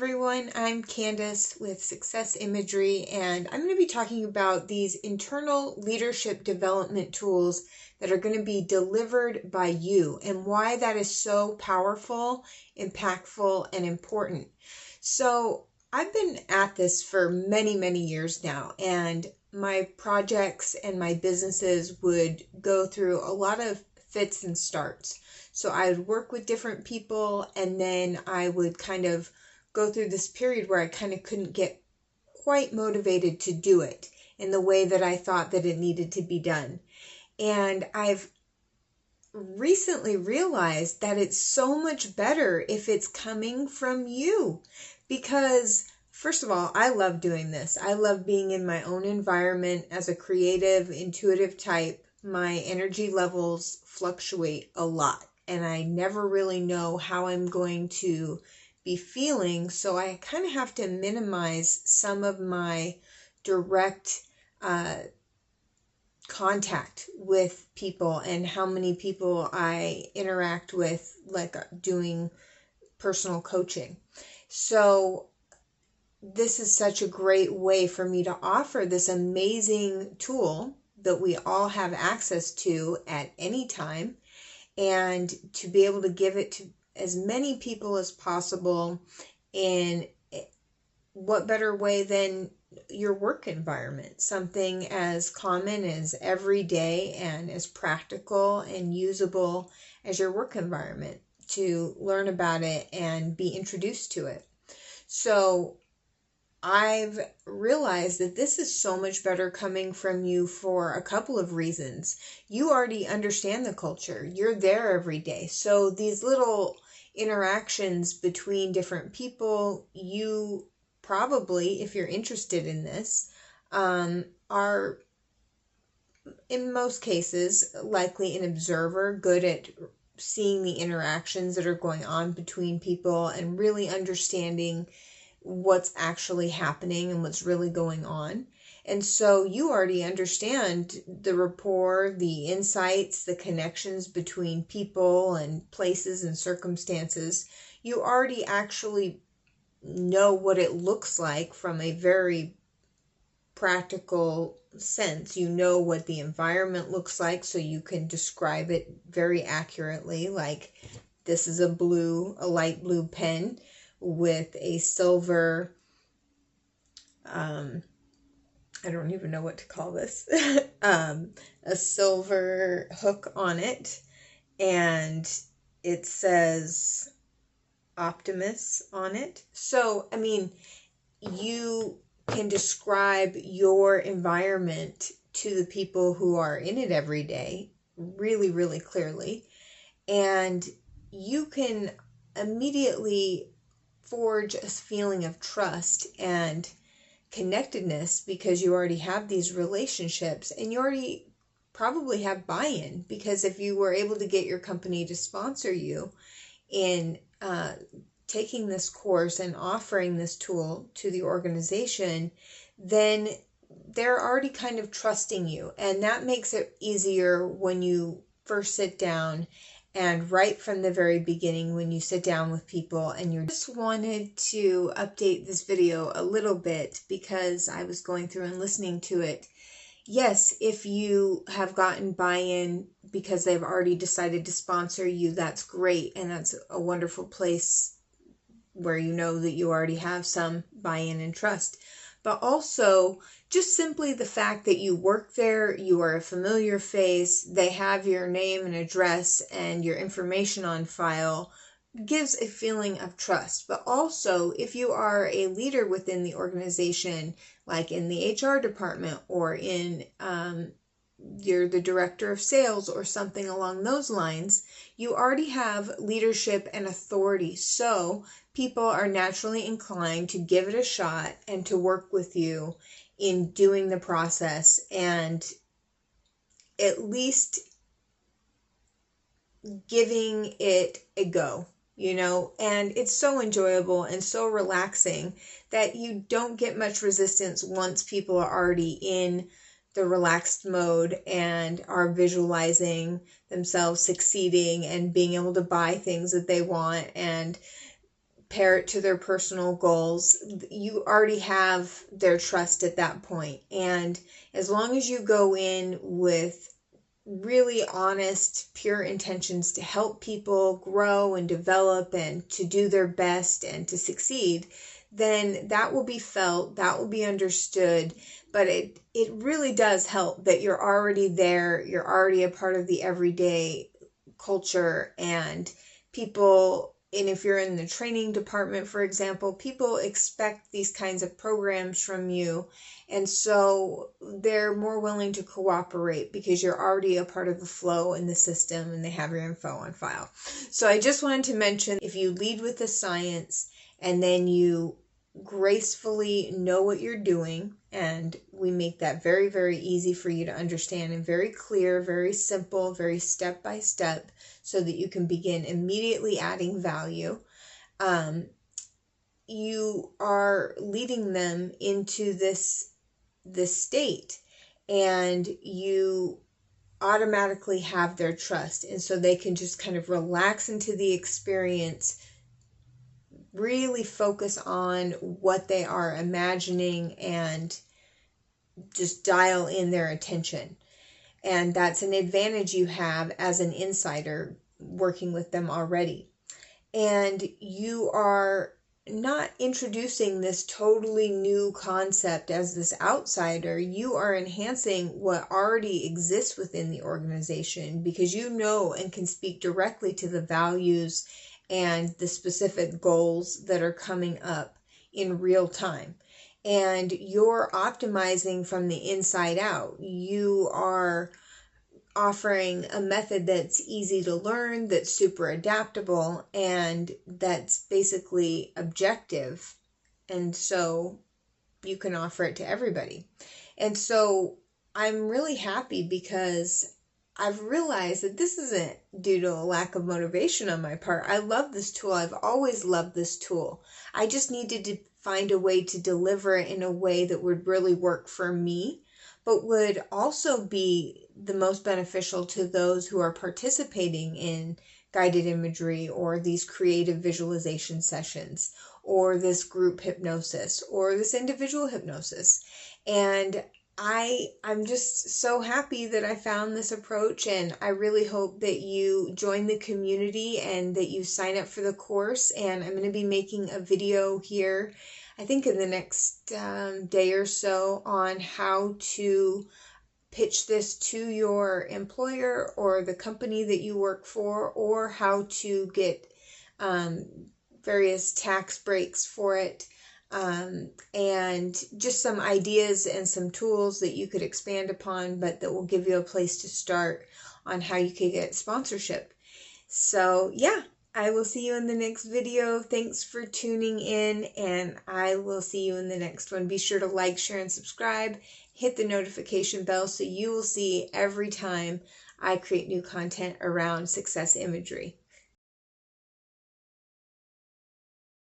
everyone, I'm Candace with Success Imagery, and I'm going to be talking about these internal leadership development tools that are going to be delivered by you and why that is so powerful, impactful, and important. So I've been at this for many, many years now, and my projects and my businesses would go through a lot of fits and starts. So I would work with different people, and then I would kind of go through this period where I kind of couldn't get quite motivated to do it in the way that I thought that it needed to be done. And I've recently realized that it's so much better if it's coming from you, because first of all, I love doing this. I love being in my own environment as a creative, intuitive type. My energy levels fluctuate a lot, and I never really know how I'm going to be feeling, so I kind of have to minimize some of my direct contact with people and how many people I interact with, like doing personal coaching. So this is such a great way for me to offer this amazing tool that we all have access to at any time, and to be able to give it to as many people as possible. In what better way than your work environment? Something as common as everyday and as practical and usable as your work environment, to learn about it and be introduced to it. So I've realized that this is so much better coming from you for a couple of reasons. You already understand the culture. You're there every day. So these little interactions between different people, you probably, if you're interested in this, are in most cases likely an observer, good at seeing the interactions that are going on between people and really understanding what's actually happening and what's really going on. And so you already understand the rapport, the insights, the connections between people and places and circumstances. You already actually know what it looks like from a very practical sense. You know what the environment looks like, so you can describe it very accurately, like this is a light blue pen with a silver, I don't even know what to call this, a silver hook on it, and it says Optimus on it. So, I mean, you can describe your environment to the people who are in it every day really, really clearly, and you can immediately forge a feeling of trust and connectedness because you already have these relationships, and you already probably have buy-in, because if you were able to get your company to sponsor you in taking this course and offering this tool to the organization, then they're already kind of trusting you, and that makes it easier when you first sit down. And right from the very beginning, when you sit down with people and you're just wanted to update this video a little bit because I was going through and listening to it. Yes, if you have gotten buy-in because they've already decided to sponsor you, that's great. And that's a wonderful place where you know that you already have some buy-in and trust. But also, just simply the fact that you work there, you are a familiar face, they have your name and address and your information on file, gives a feeling of trust. But also, if you are a leader within the organization, like in the HR department, or in you're the director of sales or something along those lines, you already have leadership and authority. So people are naturally inclined to give it a shot and to work with you in doing the process, and at least giving it a go, and it's so enjoyable and so relaxing that you don't get much resistance once people are already in the relaxed mode and are visualizing themselves succeeding and being able to buy things that they want and pair it to their personal goals, you already have their trust at that point. And as long as you go in with really honest, pure intentions to help people grow and develop and to do their best and to succeed, then that will be felt, that will be understood. But it really does help that you're already there, you're already a part of the everyday culture, and people, and if you're in the training department, for example, people expect these kinds of programs from you. And so they're more willing to cooperate because you're already a part of the flow in the system and they have your info on file. So I just wanted to mention, if you lead with the science and then you gracefully know what you're doing, and we make that very, very easy for you to understand and very clear, very simple, very step by step, so that you can begin immediately adding value. You are leading them into this state, and you automatically have their trust, and so they can just kind of relax into the experience, really focus on what they are imagining, and just dial in their attention. And that's an advantage you have as an insider working with them already. And you are not introducing this totally new concept as this outsider. You are enhancing what already exists within the organization, because you know and can speak directly to the values and the specific goals that are coming up in real time. And you're optimizing from the inside out. You are offering a method that's easy to learn, that's super adaptable, and that's basically objective. And so you can offer it to everybody. And so I'm really happy because I've realized that this isn't due to a lack of motivation on my part. I love this tool. I've always loved this tool. I just needed to find a way to deliver it in a way that would really work for me, but would also be the most beneficial to those who are participating in guided imagery or these creative visualization sessions or this group hypnosis or this individual hypnosis. And I'm just so happy that I found this approach, and I really hope that you join the community and that you sign up for the course. And I'm going to be making a video here, I think in the next day or so, on how to pitch this to your employer or the company that you work for, or how to get various tax breaks for it, and just some ideas and some tools that you could expand upon, but that will give you a place to start on how you could get sponsorship. So yeah, I will see you in the next video. Thanks for tuning in, and I will see you in the next one. Be sure to like, share, and subscribe. Hit the notification bell so you will see every time I create new content around success imagery.